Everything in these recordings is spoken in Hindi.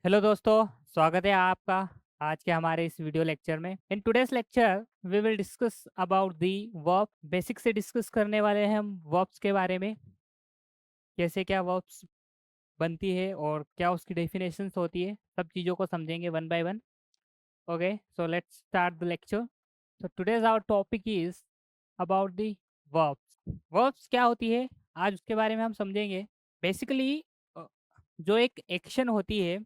हेलो दोस्तों, स्वागत है आपका आज के हमारे इस वीडियो लेक्चर में। In today's lecture we will discuss about the verb. Basic से डिस्कस करने वाले हैं हम वर्ब्स के बारे में, कैसे क्या वर्ब्स बनती है और क्या उसकी डेफिनेशंस होती है। सब चीज़ों को समझेंगे one by one. Okay, so let's start the lecture. So today's our topic is about the verbs. Verbs क्या होती है आज उसके बारे में हम समझेंगे। बेसिकली जो एक एक्शन होती है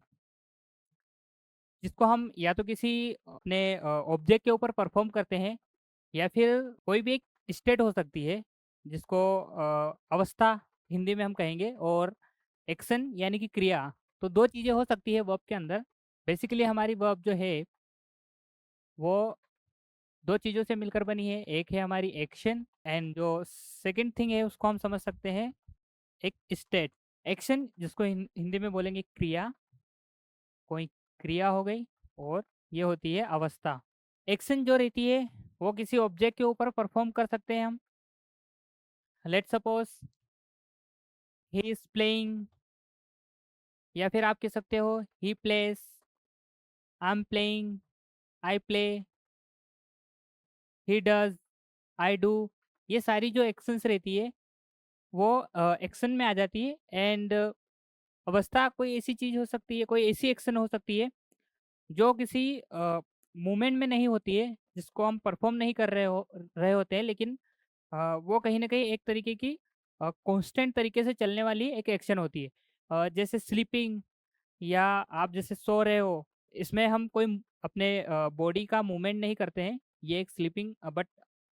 जिसको हम या तो किसी अपने ऑब्जेक्ट के ऊपर परफॉर्म करते हैं, या फिर कोई भी एक स्टेट हो सकती है जिसको अवस्था हिंदी में हम कहेंगे, और एक्शन यानी कि क्रिया। तो दो चीज़ें हो सकती है वर्ब के अंदर। बेसिकली हमारी वर्ब जो है वो दो चीज़ों से मिलकर बनी है। एक है हमारी एक्शन, एंड जो सेकंड थिंग है उसको हम समझ सकते हैं एक स्टेट। एक्शन जिसको हिंदी में बोलेंगे क्रिया, कोई क्रिया हो गई, और ये होती है अवस्था। एक्शन जो रहती है वो किसी ऑब्जेक्ट के ऊपर परफॉर्म कर सकते हैं हम। Let's suppose he is playing, या फिर आप कह सकते हो he plays, I am playing, I play, he does, I do. ये सारी जो एक्शंस रहती है वो एक्शन में आ जाती है। एंड अवस्था कोई ऐसी चीज़ हो सकती है, कोई ऐसी एक्शन हो सकती है जो किसी मूवमेंट में नहीं होती है, जिसको हम परफॉर्म नहीं कर रहे होते हैं, लेकिन वो कहीं न कहीं एक तरीके की कांस्टेंट तरीके से चलने वाली एक एक्शन होती है। जैसे स्लीपिंग, या आप जैसे सो रहे हो, इसमें हम कोई अपने बॉडी का मूवमेंट नहीं करते हैं। ये एक स्लीपिंग बट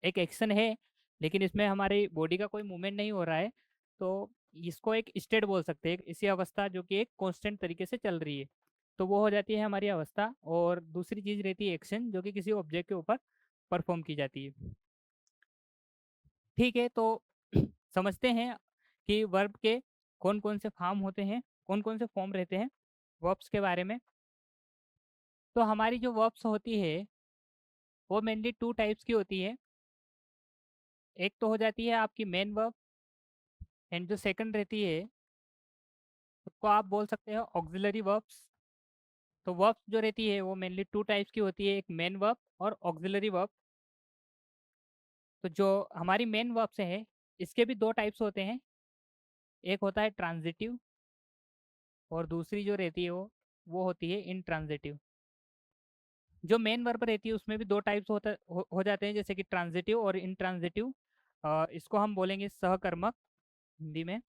एक एक्शन है, लेकिन इसमें हमारी बॉडी का कोई मूवमेंट नहीं हो रहा है। तो इसको एक स्टेट बोल सकते हैं, इसी अवस्था जो कि एक कांस्टेंट तरीके से चल रही है। तो वो हो जाती है हमारी अवस्था। और दूसरी चीज़ रहती है एक्शन, जो कि किसी ऑब्जेक्ट के ऊपर परफॉर्म की जाती है। ठीक है, तो समझते हैं कि वर्ब के कौन-कौन से फॉर्म होते हैं, कौन-कौन से फॉर्म रहते हैं वर्ब्स के बारे में। तो हमारी जो वर्ब्स होती है वो मेनली 2 टाइप्स की होती है। एक तो हो जाती है आपकी मेन वर्ब, एंड जो सेकंड रहती है उसको आप बोल सकते हो ऑक्सिलरी वर्ब्स। तो वर्ब्स जो रहती है वो मेनली 2 टाइप्स की होती है, एक मेन वर्ब और ऑक्सिलरी वर्ब। तो जो हमारी मेन वर्ब्स हैं इसके भी 2 टाइप्स होते हैं। एक होता है ट्रांजिटिव, और दूसरी जो रहती है वो होती है इंट्रांजिटिव। जो मेन वर्ब रहती है उसमें भी 2 टाइप्स हो जाते हैं, जैसे कि ट्रांजिटिव और इंट्रांजिटिव। इसको हम बोलेंगे सहकर्मक हिंदी में,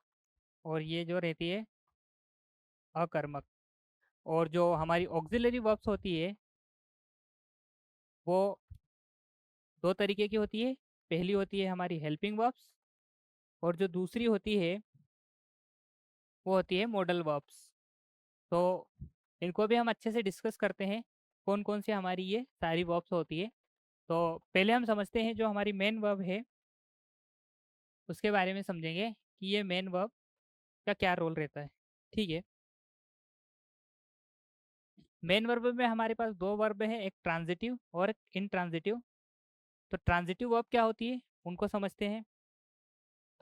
और ये जो रहती है अकर्मक। और जो हमारी ऑक्सिलरी वर्ब्स होती है वो 2 तरीके की होती है। पहली होती है हमारी हेल्पिंग वर्ब्स, और जो दूसरी होती है वो होती है मॉडल वर्ब्स। तो इनको भी हम अच्छे से डिस्कस करते हैं, कौन-कौन सी हमारी ये सारी वर्ब्स होती है। तो पहले हम समझते हैं जो हमारी मेन वर्ब है उसके बारे में समझेंगे कि ये मेन वर्ब का क्या रोल रहता है। ठीक है, मेन वर्ब में हमारे पास 2 वर्ब हैं, एक ट्रांजिटिव और एक इंट्रांजिटिव। तो ट्रांजिटिव वर्ब क्या होती है उनको समझते हैं।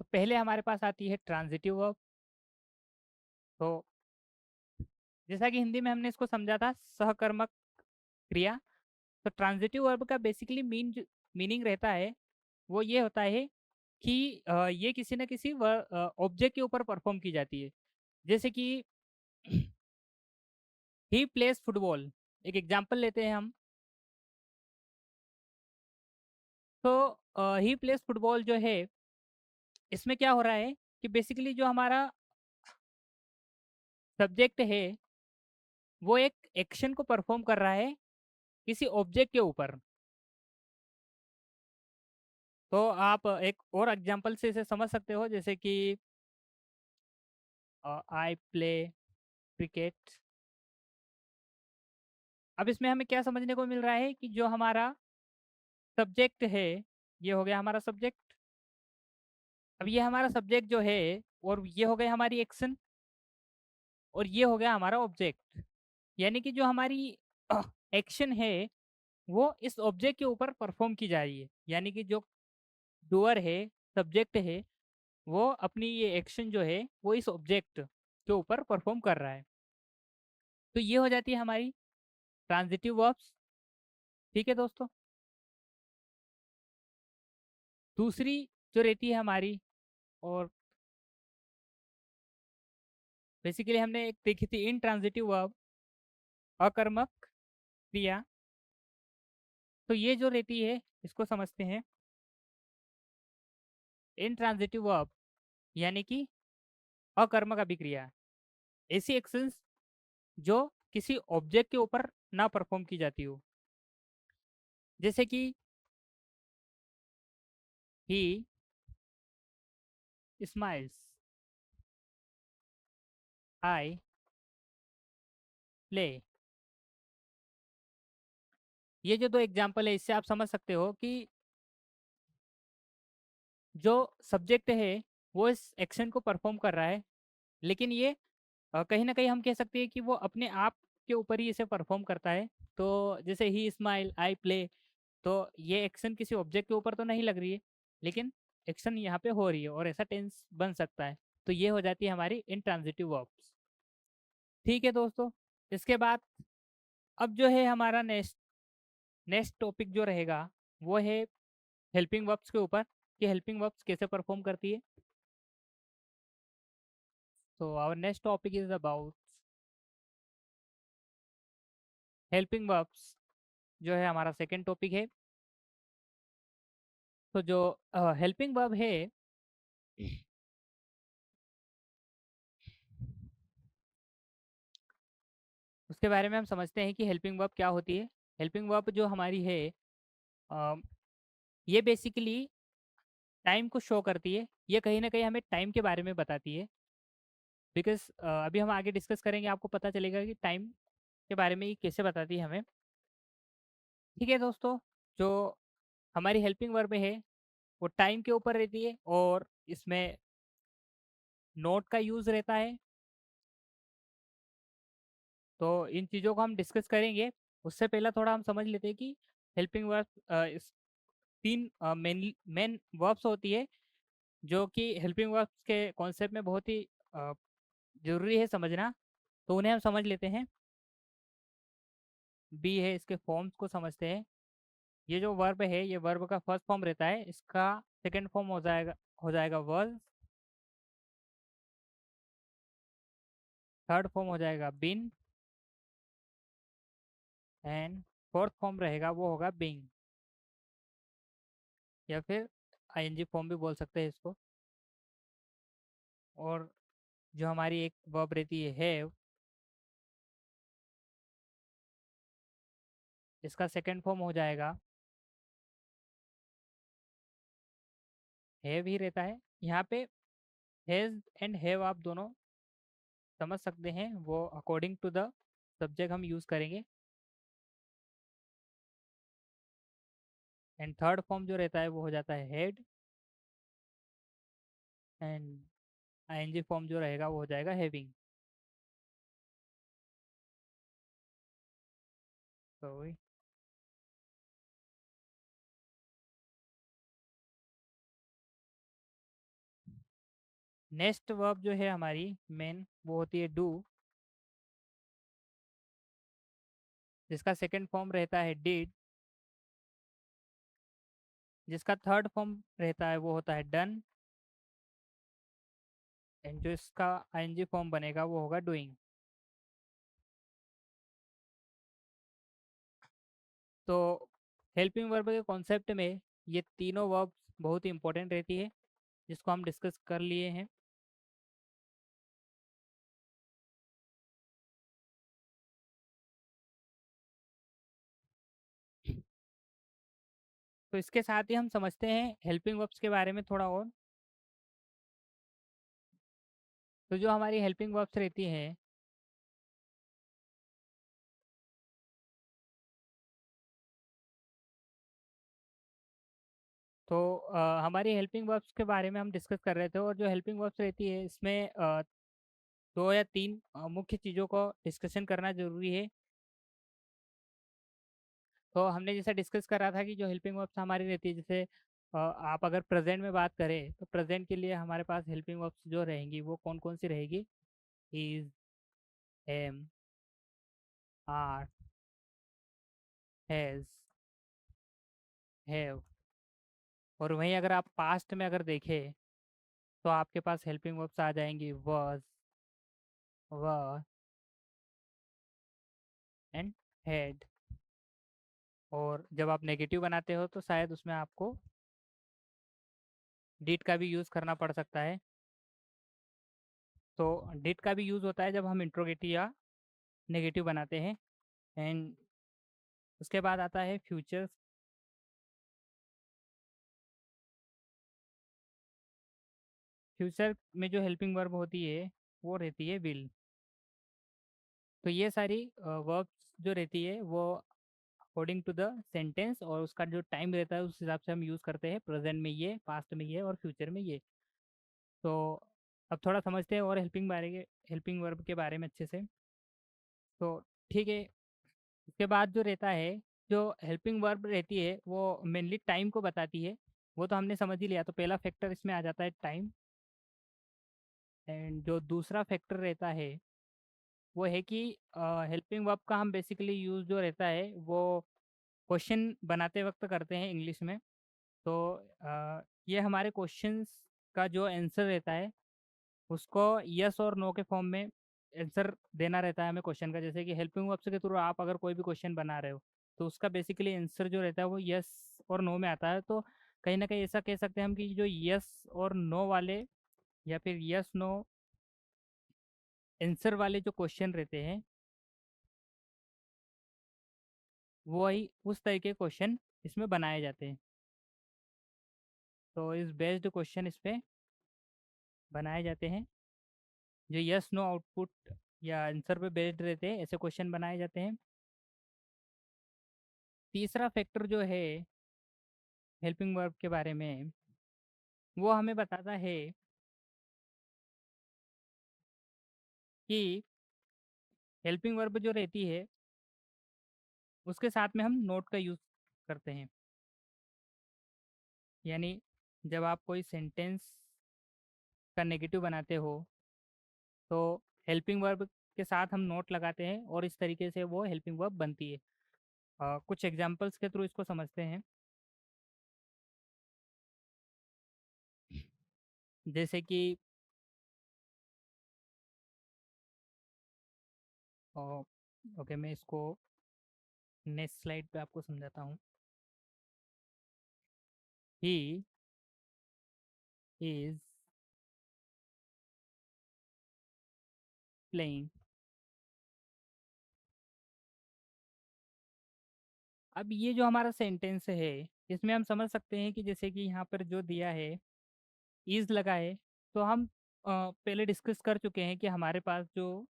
तो पहले हमारे पास आती है ट्रांजिटिव वर्ब। तो जैसा कि हिंदी में हमने इसको समझा था सहकर्मक क्रिया। तो ट्रांजिटिव वर्ब का बेसिकली मीनिंग रहता है, वो ये होता है कि ये किसी न किसी ऑब्जेक्ट के ऊपर परफॉर्म की जाती है। जैसे कि ही प्लेज फुटबॉल, एक एग्जांपल लेते हैं हम। तो ही प्लेज फुटबॉल जो है इसमें क्या हो रहा है कि बेसिकली जो हमारा सब्जेक्ट है वो एक एक्शन को परफॉर्म कर रहा है किसी ऑब्जेक्ट के ऊपर। तो आप एक और एग्जांपल से इसे समझ सकते हो, जैसे कि आई प्ले क्रिकेट। अब इसमें हमें क्या समझने को मिल रहा है कि जो हमारा सब्जेक्ट है, ये हो गया हमारा सब्जेक्ट। अब ये हमारा सब्जेक्ट जो है, और ये हो गई हमारी एक्शन, और ये हो गया हमारा ऑब्जेक्ट। यानी कि जो हमारी एक्शन है वो इस ऑब्जेक्ट के ऊपर परफॉर्म की जा रही है। यानी कि जो डूअर है, सब्जेक्ट है, वो अपनी ये एक्शन जो है वो इस ऑब्जेक्ट के ऊपर परफॉर्म कर रहा है। तो ये हो जाती है हमारी ट्रांजिटिव वर्ब्स। ठीक है दोस्तों। दूसरी जो रहती है हमारी, और बेसिकली हमने एक देखी थी इनट्रांजिटिव वर्ब, अकर्मक क्रिया। तो ये जो रहती है इसको समझते हैं। इनट्रांजिटिव वर्ब यानी कि अकर्मक अभिक्रिया, ऐसी एक्शंस जो किसी ऑब्जेक्ट के ऊपर ना परफॉर्म की जाती हो। जैसे कि ही स्माइल्स, आई प्ले। ये जो दो एग्जाम्पल है इससे आप समझ सकते हो कि जो सब्जेक्ट है वो इस एक्शन को परफॉर्म कर रहा है, लेकिन ये कहीं न कहीं हम कह सकते हैं कि वो अपने आप के ऊपर ही इसे परफॉर्म करता है। तो जैसे ही स्माइल, आई प्ले, तो ये एक्शन किसी ऑब्जेक्ट के ऊपर तो नहीं लग रही है, लेकिन एक्शन यहाँ पे हो रही है और ऐसा टेंस बन सकता है। तो ये हो जाती है हमारी इनट्रांजिटिव वर्ब्स। ठीक है दोस्तों। इसके बाद अब जो है हमारा नेक्स्ट नेक्स्ट टॉपिक जो रहेगा वो है हेल्पिंग वर्ब्स के ऊपर, कि हेल्पिंग वर्ब्स कैसे परफॉर्म करती है। तो our next topic is about helping verbs, जो है हमारा सेकंड टॉपिक है। तो जो हेल्पिंग वर्ब है उसके बारे में हम समझते हैं कि हेल्पिंग वर्ब क्या होती है। हेल्पिंग वर्ब जो हमारी है, अ, ये बेसिकली टाइम को शो करती है। ये कहीं ना कहीं हमें टाइम के बारे में बताती है। बिकॉज अभी हम आगे डिस्कस करेंगे, आपको पता चलेगा कि टाइम के बारे में ये कैसे बताती है हमें। ठीक है दोस्तों। जो हमारी हेल्पिंग वर्ब है वो टाइम के ऊपर रहती है और इसमें नोट का यूज़ रहता है। तो इन चीज़ों को हम डिस्कस करेंगे। उससे पहले थोड़ा हम समझ लेते हैं कि हेल्पिंग वर्ब इस तीन मेन मेन वर्ब्स होती है, जो कि हेल्पिंग वर्ब्स के कॉन्सेप्ट में बहुत ही ज़रूरी है समझना। तो उन्हें हम समझ लेते हैं। बी है, इसके फॉर्म्स को समझते हैं। ये जो वर्ब है ये वर्ब का फर्स्ट फॉर्म रहता है, इसका सेकंड फॉर्म हो जाएगा वर्ब, थर्ड फॉर्म हो जाएगा बिन, एंड फोर्थ फॉर्म रहेगा वो होगा बीइंग, या फिर आईएनजी फॉर्म भी बोल सकते हैं इसको। और जो हमारी एक वर्ब रहती है हैव, इसका सेकंड फॉर्म हो जाएगा हैव ही रहता है। यहाँ पे हैज एंड हैव आप दोनों समझ सकते हैं, वो अकॉर्डिंग टू द सब्जेक्ट हम यूज़ करेंगे। एंड थर्ड फॉर्म जो रहता है वो हो जाता है हैड, एंड आईएनजी फॉर्म जो रहेगा वो हो जाएगा हैविंग। तो नेक्स्ट वर्ब जो है हमारी मेन वो होती है डू, जिसका सेकंड फॉर्म रहता है डिड, जिसका थर्ड फॉर्म रहता है वो होता है डन, एंड जो इसका आईएनजी फॉर्म बनेगा वो होगा डूइंग। तो हेल्पिंग वर्ब के कॉन्सेप्ट में ये तीनों वर्ब बहुत ही इंपॉर्टेंट रहती है, जिसको हम डिस्कस कर लिए हैं। तो इसके साथ ही हम समझते हैं हेल्पिंग वर्ब्स के बारे में थोड़ा और। तो जो हमारी हेल्पिंग वर्ब्स रहती हैं, तो हमारी हेल्पिंग वर्ब्स के बारे में हम डिस्कस कर रहे थे। और जो हेल्पिंग वर्ब्स रहती है इसमें दो या तीन मुख्य चीज़ों को डिस्कशन करना ज़रूरी है। तो हमने जैसा डिस्कस करा था कि जो हेल्पिंग वर्ब्स हमारी रहती है, जैसे आप अगर प्रेजेंट में बात करें तो प्रेजेंट के लिए हमारे पास हेल्पिंग वर्ब्स जो रहेंगी वो कौन कौन सी रहेगी। Is, am, are, has, have. और वहीं अगर आप पास्ट में अगर देखें तो आपके पास हेल्पिंग वर्ब्स आ जाएंगी वाज, वर एंड हैड। और जब आप नेगेटिव बनाते हो तो शायद उसमें आपको डिड का भी यूज़ करना पड़ सकता है। तो डिड का भी यूज़ होता है जब हम इंट्रोगेटिव या नेगेटिव बनाते हैं। एंड उसके बाद आता है फ्यूचर। फ्यूचर में जो हेल्पिंग वर्ब होती है वो रहती है विल। तो ये सारी वर्ब्स जो रहती है वो अकॉर्डिंग टू द सेंटेंस और उसका जो टाइम रहता है उस हिसाब से हम यूज़ करते हैं। प्रेजेंट में ये, पास्ट में ये और फ्यूचर में ये। तो अब थोड़ा समझते हैं और हेल्पिंग वर्ब के बारे में अच्छे से। तो ठीक है, उसके बाद जो रहता है, जो हेल्पिंग वर्ब रहती है वो मेनली टाइम को बताती है। वो तो हमने समझ ही लिया। तो पहला फैक्टर इसमें आ जाता है टाइम। एंड जो दूसरा फैक्टर रहता है वो है कि हेल्पिंग वर्ब का हम बेसिकली यूज़ जो रहता है वो क्वेश्चन बनाते वक्त करते हैं इंग्लिश में। तो ये हमारे क्वेश्चंस का जो आंसर रहता है उसको यस और नो के फॉर्म में आंसर देना रहता है हमें क्वेश्चन का। जैसे कि हेल्पिंग वर्ब के थ्रू आप अगर कोई भी क्वेश्चन बना रहे हो तो उसका बेसिकली आंसर जो रहता है वो यस और नो में आता है। तो कहीं ना कहीं ऐसा कह सकते हैं हम कि जो यस और नो वाले या फिर यस नो आंसर वाले जो क्वेश्चन रहते हैं वही उस तरह के क्वेश्चन इसमें बनाए जाते हैं। तो इस बेस्ड क्वेश्चन इस पे बनाए जाते हैं। जो यस नो आउटपुट या आंसर पे बेस्ड रहते हैं ऐसे क्वेश्चन बनाए जाते हैं। तीसरा फैक्टर जो है हेल्पिंग वर्ब के बारे में वो हमें बताता है कि हेल्पिंग वर्ब जो रहती है उसके साथ में हम नोट का यूज़ करते हैं। यानी जब आप कोई सेंटेंस का नेगेटिव बनाते हो तो हेल्पिंग वर्ब के साथ हम नोट लगाते हैं और इस तरीके से वो हेल्पिंग वर्ब बनती है। कुछ एग्जांपल्स के थ्रू इसको समझते हैं। जैसे कि ओके, मैं इसको नेक्स्ट स्लाइड पे आपको समझाता हूँ। ही इज प्लेइंग। अब ये जो हमारा सेंटेंस है इसमें हम समझ सकते हैं कि जैसे कि यहाँ पर जो दिया है इज लगा है। तो हम पहले डिस्कस कर चुके हैं कि हमारे पास जो,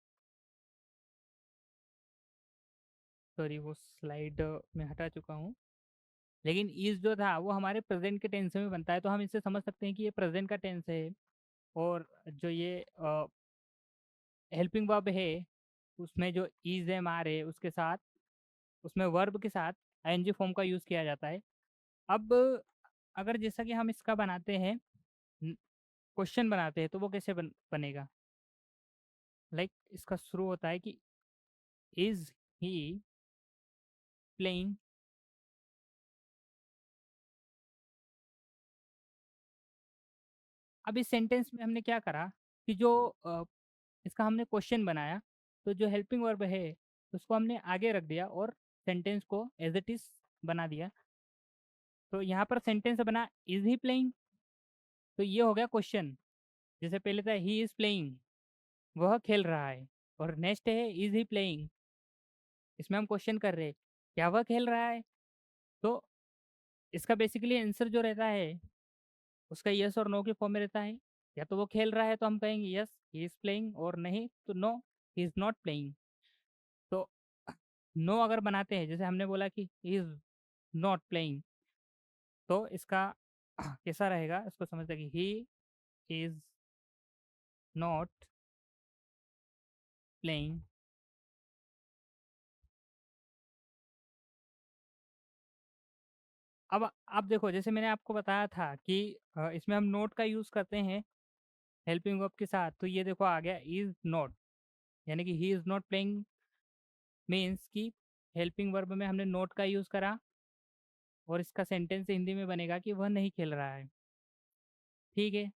सॉरी वो स्लाइड में हटा चुका हूँ, लेकिन इज जो था वो हमारे प्रेजेंट के टेंस में बनता है। तो हम इससे समझ सकते हैं कि ये प्रेजेंट का टेंस है। और जो ये हेल्पिंग वर्ब है उसमें जो इज एम आर है उसके साथ, उसमें वर्ब के साथ आईएनजी फॉर्म का यूज़ किया जाता है। अब अगर जैसा कि हम इसका बनाते हैं, क्वेश्चन बनाते हैं, तो वो कैसे बनेगा। लाइक इसका शुरू होता है कि इज ही प्लेइंग। अब इस सेंटेंस में हमने क्या करा कि जो इसका हमने क्वेश्चन बनाया, तो जो हेल्पिंग वर्ब है उसको हमने आगे रख दिया और सेंटेंस को एज इट इज बना दिया। तो यहाँ पर सेंटेंस बना इज ही प्लेइंग। तो ये हो गया क्वेश्चन। जैसे पहले था ही इज प्लेइंग, वह खेल रहा है। और नेक्स्ट है इज ही प्लेइंग, इसमें हम क्वेश्चन कर रहे हैं क्या वह खेल रहा है। तो इसका बेसिकली आंसर जो रहता है उसका यस और नो के फॉर्म में रहता है। या तो वो खेल रहा है तो हम कहेंगे यस ही इज प्लेइंग, और नहीं तो no he is not playing. तो नो अगर बनाते हैं, जैसे हमने बोला कि ही इज नॉट प्लेइंग, तो इसका कैसा रहेगा इसको समझते कि ही इज नॉट प्लेइंग। अब आप देखो, जैसे मैंने आपको बताया था कि इसमें हम नोट का यूज़ करते हैं हेल्पिंग वर्ब के साथ। तो ये देखो आ गया इज नॉट, यानी कि ही इज नॉट प्लेइंग मीन्स कि हेल्पिंग वर्ब में हमने नोट का यूज़ करा और इसका सेंटेंस हिंदी में बनेगा कि वह नहीं खेल रहा है। ठीक है।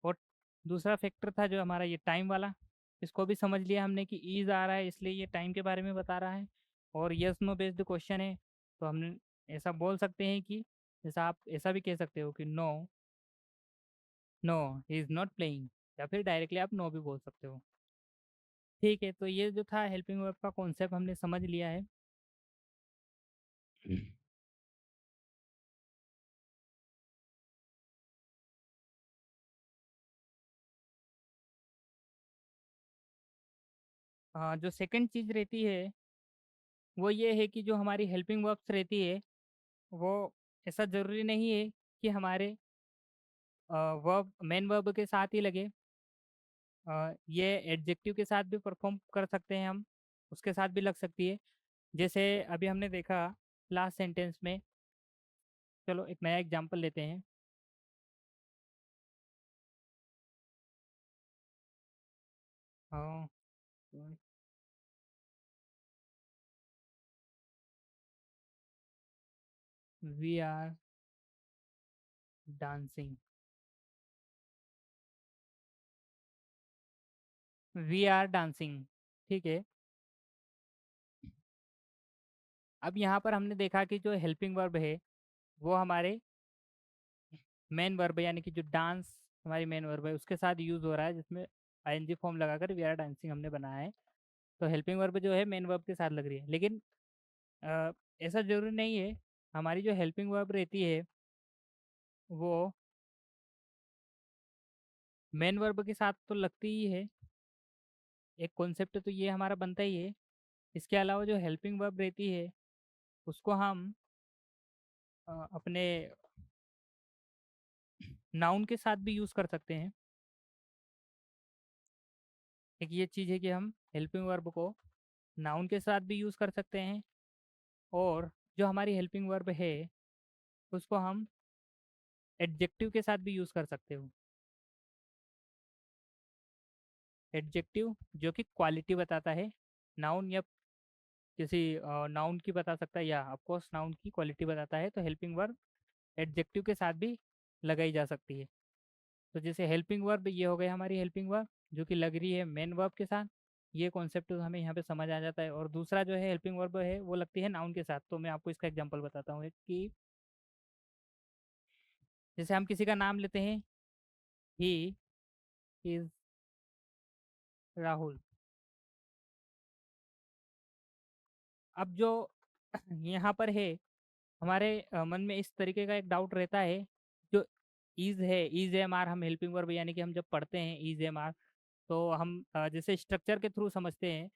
और दूसरा फैक्टर था जो हमारा ये टाइम वाला, इसको भी समझ लिया हमने कि ईज़ आ रहा है इसलिए ये टाइम के बारे में बता रहा है और यस नो बेस्ड क्वेश्चन है, तो हमने ऐसा बोल सकते हैं कि जैसा आप ऐसा भी कह सकते हो कि no, no he is not playing, या फिर डायरेक्टली आप नो भी बोल सकते हो। ठीक है, तो ये जो था हेल्पिंग वर्ब का कॉन्सेप्ट हमने समझ लिया है। जो सेकंड चीज़ रहती है वो ये है कि जो हमारी हेल्पिंग वर्ब्स रहती है वो ऐसा ज़रूरी नहीं है कि हमारे वर्ब मेन वर्ब के साथ ही लगे। ये एडजेक्टिव के साथ भी परफॉर्म कर सकते हैं हम, उसके साथ भी लग सकती है। जैसे अभी हमने देखा लास्ट सेंटेंस में, चलो एक नया एग्जांपल लेते हैं। We are dancing, we are dancing. ठीक है। अब यहाँ पर हमने देखा कि जो हेल्पिंग वर्ब है वो हमारे मेन वर्ब यानी कि जो डांस हमारी मेन वर्ब है उसके साथ यूज़ हो रहा है, जिसमें आईएनजी फॉर्म लगाकर वी आर डांसिंग हमने बनाया है। तो हेल्पिंग वर्ब जो है मेन वर्ब के साथ लग रही है, लेकिन अ, ऐसा ज़रूरी नहीं है। हमारी जो हेल्पिंग वर्ब रहती है वो मेन वर्ब के साथ तो लगती ही है, एक कॉन्सेप्ट तो ये हमारा बनता ही है। इसके अलावा जो हेल्पिंग वर्ब रहती है उसको हम अपने नाउन के साथ भी यूज़ कर सकते हैं। एक ये चीज़ है कि हम हेल्पिंग वर्ब को नाउन के साथ भी यूज़ कर सकते हैं और जो हमारी हेल्पिंग वर्ब है उसको हम एडजेक्टिव के साथ भी यूज़ कर सकते हो। एडजेक्टिव जो कि क्वालिटी बताता है, नाउन या किसी नाउन की बता सकता है, या ऑफ कोर्स नाउन की क्वालिटी बताता है, तो हेल्पिंग वर्ब एडजेक्टिव के साथ भी लगाई जा सकती है। तो जैसे हेल्पिंग वर्ब ये हो गई हमारी हेल्पिंग वर्ब जो कि लग रही है मेन वर्ब के साथ, ये कॉन्सेप्ट तो हमें यहाँ पे समझ आ जाता है। और दूसरा जो है हेल्पिंग वर्ब है वो लगती है नाउन के साथ। तो मैं आपको इसका एग्जांपल बताता हूँ एक कि जैसे हम किसी का नाम लेते हैं, ही इज़ राहुल। अब जो यहाँ पर है हमारे मन में इस तरीके का एक डाउट रहता है, जो इज़ है, इज़ एम आर हम हेल्पिंग वर्ब यानी कि हम जब पढ़ते हैं इज़ एम आर, तो हम जैसे स्ट्रक्चर के थ्रू समझते हैं।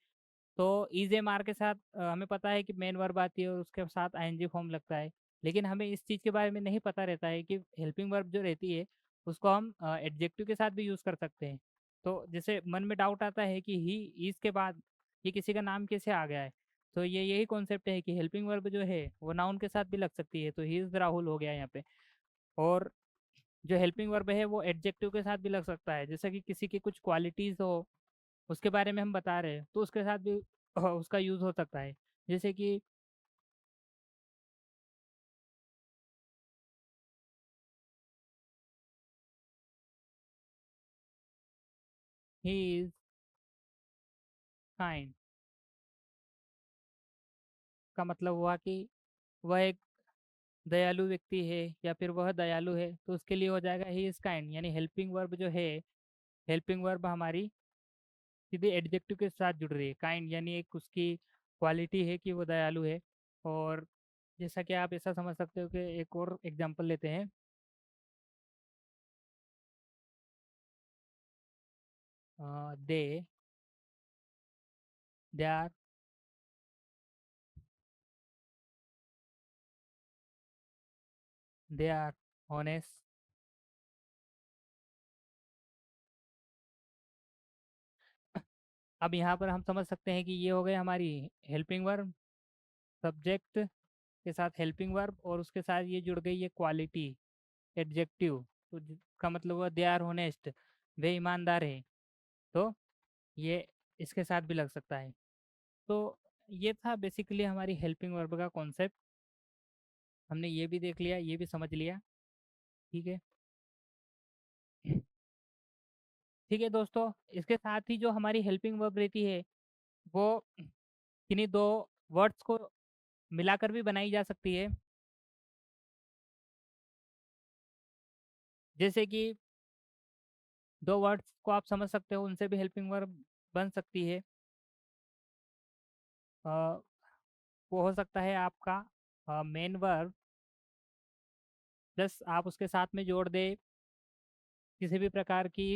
तो इज़ एम आर के साथ हमें पता है कि मेन वर्ब आती है और उसके साथ आईएनजी फॉर्म लगता है। लेकिन हमें इस चीज़ के बारे में नहीं पता रहता है कि हेल्पिंग वर्ब जो रहती है उसको हम एडजेक्टिव के साथ भी यूज़ कर सकते हैं। तो जैसे मन में डाउट आता है कि ही इज़ के बाद ये किसी का नाम कैसे आ गया है? तो ये यही कॉन्सेप्ट है कि हेल्पिंग वर्ब जो है वो नाउन के साथ भी लग सकती है। तो ही इज़ राहुल हो गया यहाँ पे। और जो हेल्पिंग वर्ब है वो एडजेक्टिव के साथ भी लग सकता है। जैसे कि किसी की कुछ क्वालिटीज़ हो, उसके बारे में हम बता रहे हैं, तो उसके साथ भी उसका यूज़ हो सकता है। जैसे कि ही इज़ काइंड का मतलब हुआ कि वह एक दयालु व्यक्ति है या फिर वह दयालु है, तो उसके लिए हो जाएगा ही इज़ काइंड। यानी हेल्पिंग वर्ब जो है, हेल्पिंग वर्ब हमारी सीधे एडजेक्टिव के साथ जुड़ रही है। काइंड यानी एक उसकी क्वालिटी है कि वो दयालु है। और जैसा कि आप ऐसा समझ सकते हो कि एक और एग्जांपल लेते हैं। They they are they are honest. अब यहाँ पर हम समझ सकते हैं कि ये हो गई हमारी हेल्पिंग वर्ब, सब्जेक्ट के साथ हेल्पिंग वर्ब और उसके साथ ये जुड़ गई ये क्वालिटी एडजेक्टिव। तो का मतलब हुआ दे आर होनेस्ट, वे ईमानदार हैं। तो ये इसके साथ भी लग सकता है। तो ये था बेसिकली हमारी हेल्पिंग वर्ब का कॉन्सेप्ट। हमने ये भी देख लिया, ये भी समझ लिया। ठीक है। ठीक है दोस्तों, इसके साथ ही जो हमारी हेल्पिंग वर्ब रहती है वो किन्हीं दो वर्ड्स को मिलाकर भी बनाई जा सकती है। जैसे कि दो वर्ड्स को आप समझ सकते हो, उनसे भी हेल्पिंग वर्ब बन सकती है। अ, वो हो सकता है आपका मेन वर्ब प्लस आप उसके साथ में जोड़ दे किसी भी प्रकार की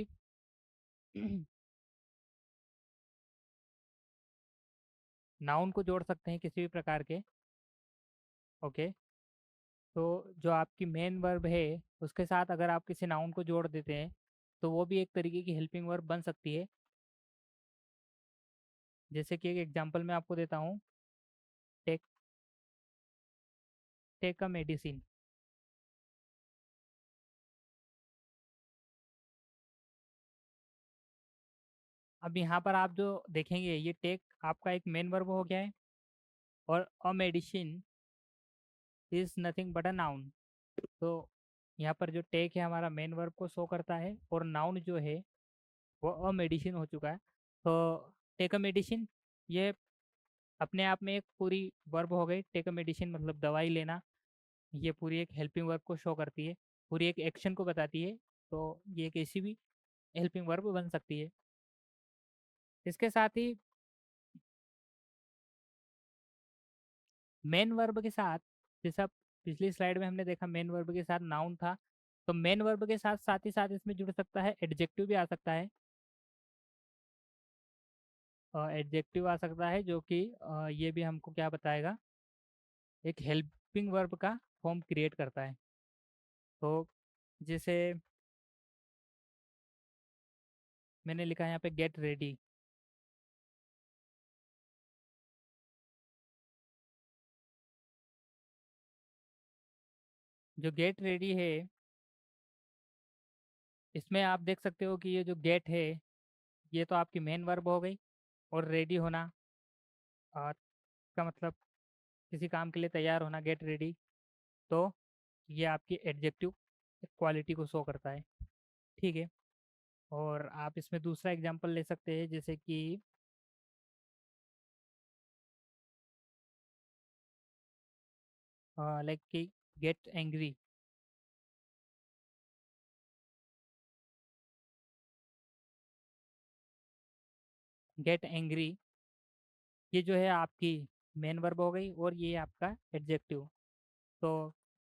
नाउन को जोड़ सकते हैं किसी भी प्रकार के। ओके। तो जो आपकी मेन वर्ब है उसके साथ अगर आप किसी नाउन को जोड़ देते हैं तो वो भी एक तरीके की हेल्पिंग वर्ब बन सकती है। जैसे कि एक एग्जांपल मैं आपको देता हूँ। Take take a medicine. अब यहाँ पर आप जो देखेंगे ये टेक आपका एक मेन वर्ब हो गया है, और a medicine is nothing but a noun. तो यहाँ पर जो टेक है हमारा मेन वर्ब को शो करता है, और नाउन जो है वो अ मेडिसिन हो चुका है। तो टेक अ मेडिसिन ये अपने आप में एक पूरी वर्ब हो गई। टेक अ मेडिसिन मतलब दवाई लेना। ये पूरी एक हेल्पिंग वर्ब को शो करती है, पूरी एक एक्शन को बताती है। तो ये एक ऐसी भी हेल्पिंग वर्ब बन सकती है। इसके साथ ही मेन वर्ब के साथ, जैसा पिछली स्लाइड में हमने देखा मेन वर्ब के साथ नाउन था, तो मेन वर्ब के साथ साथ ही साथ इसमें जुड़ सकता है एडजेक्टिव भी आ सकता है। एडजेक्टिव आ सकता है जो कि ये भी हमको क्या बताएगा, एक हेल्पिंग वर्ब का फॉर्म क्रिएट करता है। तो जैसे मैंने लिखा है यहाँ पे गेट रेडी। जो गेट रेडी है इसमें आप देख सकते हो कि ये जो गेट है ये तो आपकी मेन वर्ब हो गई, और रेडी होना का मतलब किसी काम के लिए तैयार होना, गेट रेडी। तो ये आपकी एडजेक्टिव क्वालिटी को शो करता है। ठीक है। और आप इसमें दूसरा एग्जांपल ले सकते हैं, जैसे कि लाइक कि गेट एंग्री। गेट एंग्री ये जो है आपकी मेन वर्ब हो गई, और ये आपका एडजेक्टिव। तो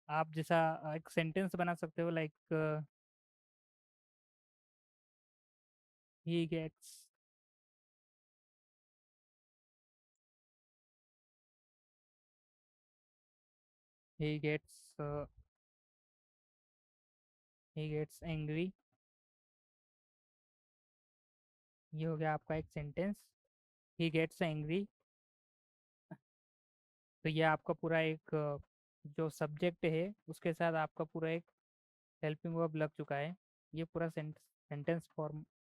आप जैसा एक सेंटेंस बना सकते हो, like he gets he gets he gets angry. ये हो गया आपका एक सेंटेंस, ही गेट्स एंग्री। तो ये आपका पूरा एक जो सब्जेक्ट है उसके साथ आपका पूरा एक हेल्पिंग वर्ब लग चुका है। ये पूरा सेंटेंस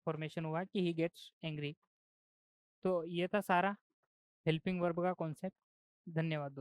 फॉर्मेशन हुआ कि ही गेट्स एंग्री। तो ये था सारा हेल्पिंग वर्ब का कॉन्सेप्ट। धन्यवाद दोस्तों।